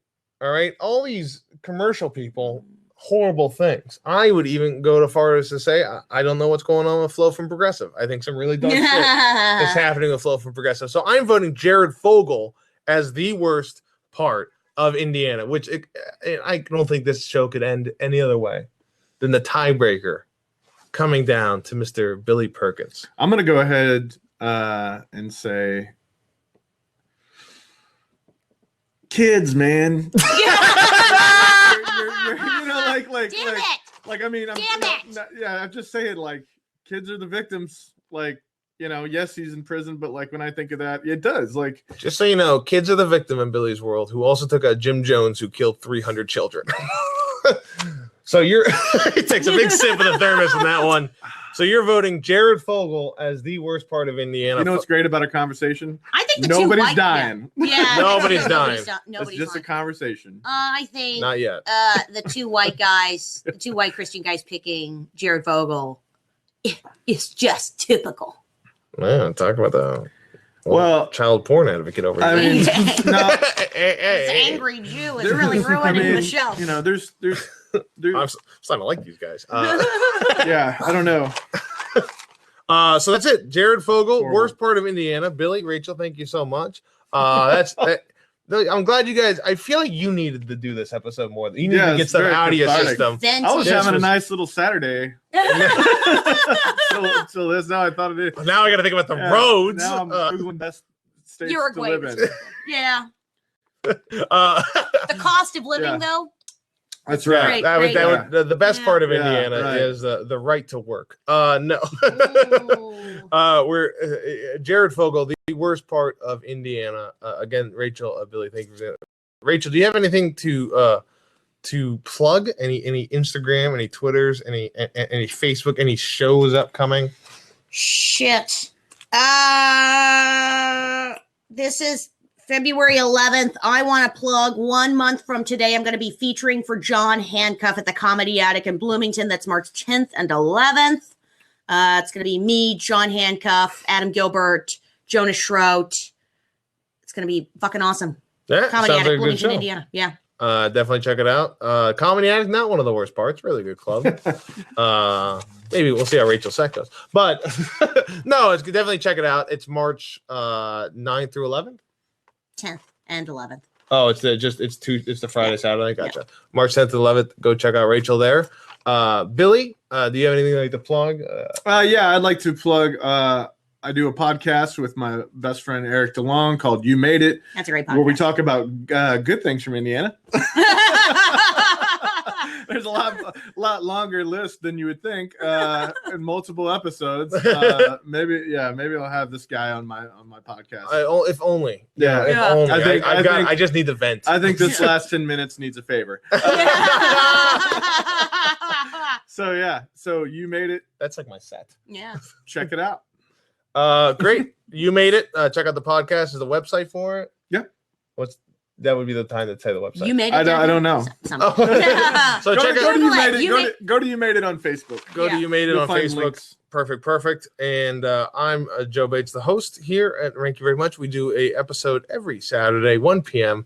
All right, all these commercial people, horrible things. I would even go to far as to say I don't know what's going on with Flo from Progressive. I think some really dumb shit is happening with Flo from Progressive. So I'm voting Jared Fogle as the worst part of Indiana, which I don't think this show could end any other way than the tiebreaker coming down to Mr. Billy Perkins. I'm going to go ahead and say kids, man. You're, I'm just saying, like, kids are the victims. Like, yes, he's in prison, but like when I think of that, it does. Like, just so you know, kids are the victim in Billy's world, who also took out Jim Jones, who killed 300 children. So he takes a big sip of the thermos in that one. So you're voting Jared Fogle as the worst part of Indiana. You know what's great about our conversation? I think nobody's dying. Yeah, nobody's dying. It's just a conversation. I think not yet. The two white Christian guys picking Jared Fogle is just typical. Man, talk about the child porn advocate over here. I mean, this angry Jew is really ruining the show. There's I'm starting to like these guys. Yeah, I don't know. So that's it. Jared Fogle, worst part of Indiana. Billy, Rachel, thank you so much. I'm glad you guys. I feel like you needed to do this episode more. You need to get stuff out of your system. I was having a nice little Saturday. So that's how I thought it is. Now I got to think about the roads. Now I'm Googling best states to live in. Yeah. The cost of living, though. That's right. The best part of Indiana is the right to work. No. We're Jared Fogle, the worst part of Indiana. Again, Rachel, Billy, thank you for that. Rachel, do you have anything to plug? Any Instagram, any Twitters, any Facebook, any shows upcoming? Shit. This is February 11th. I want to plug 1 month from today. I'm going to be featuring for John Hancock at the Comedy Attic in Bloomington. That's March 10th and 11th. It's going to be me, John Hancock, Adam Gilbert, Jonas Schroet. It's going to be fucking awesome. Yeah, Comedy sounds like a Addict, good Bloomington, show. Indiana. Yeah. Definitely check it out. Comedy Addict, not one of the worst parts. Really good club. Maybe we'll see how Rachel Sec goes. But no, it's definitely check it out. It's March 9th through 11th. 10th and 11th. Oh, it's the Friday, Saturday. Gotcha. Yeah. March 10th to 11th. Go check out Rachel there. Billy, do you have anything like to plug? Yeah, I'd like to plug. I do a podcast with my best friend Eric DeLong called "You Made It." That's a great podcast. Where we talk about good things from Indiana. There's a lot longer list than you would think, in multiple episodes. Maybe I'll have this guy on my podcast. If only. Yeah. If only. I just need the vent. I think this last 10 minutes needs a favor. So you made it. That's like my set. Yeah. Check it out. Great. You made it. Check out the podcast. Is the website for it? Yeah. That would be the time to say the website. You made it. I don't know. So check out. Go to You Made It on Facebook. Go to You Made It on Facebook. Links. Perfect. And I'm Joe Bates, the host here at Thank You Very Much. We do a episode every Saturday, 1 p.m.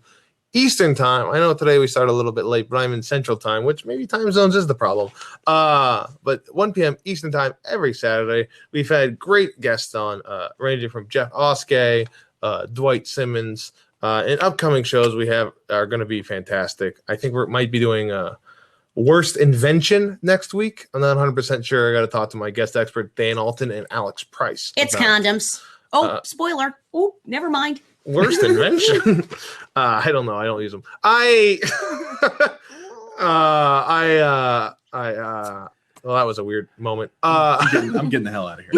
Eastern time. I know today we started a little bit late, but I'm in Central time, which maybe time zones is the problem. But 1 p.m. Eastern time every Saturday. We've had great guests on, ranging from Jeff Oskey, Dwight Simmons. And upcoming shows we have are going to be fantastic. I think we might be doing a worst invention next week. I'm not 100% sure. I got to talk to my guest expert, Dan Alton and Alex Price. It's condoms. Oh, spoiler. Oh, never mind. Worst invention. I don't know. I don't use them. Well, that was a weird moment. I'm getting the hell out of here.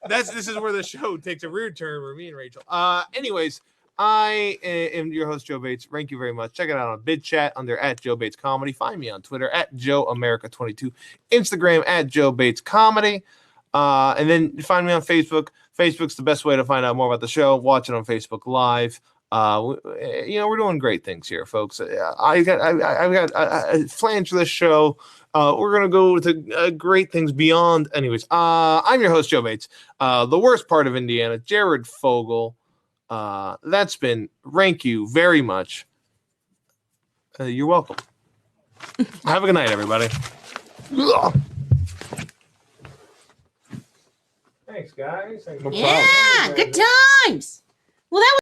This is where the show takes a weird turn for me and Rachel. Anyways, I am your host, Joe Bates. Thank you very much. Check it out on BidChat under @JoeBatesComedy. Find me on Twitter @JoeAmerica22. Instagram @JoeBatesComedy. And then find me on Facebook. Facebook's the best way to find out more about the show. Watch it on Facebook Live. We're doing great things here, folks. I've got a flange for this show. We're gonna go to great things beyond. Anyways, I'm your host, Joe Bates. The worst part of Indiana, Jared Fogle. That's been. Thank you very much. You're welcome. Have a good night, everybody. Thanks, guys. Yeah, good times. Well, that was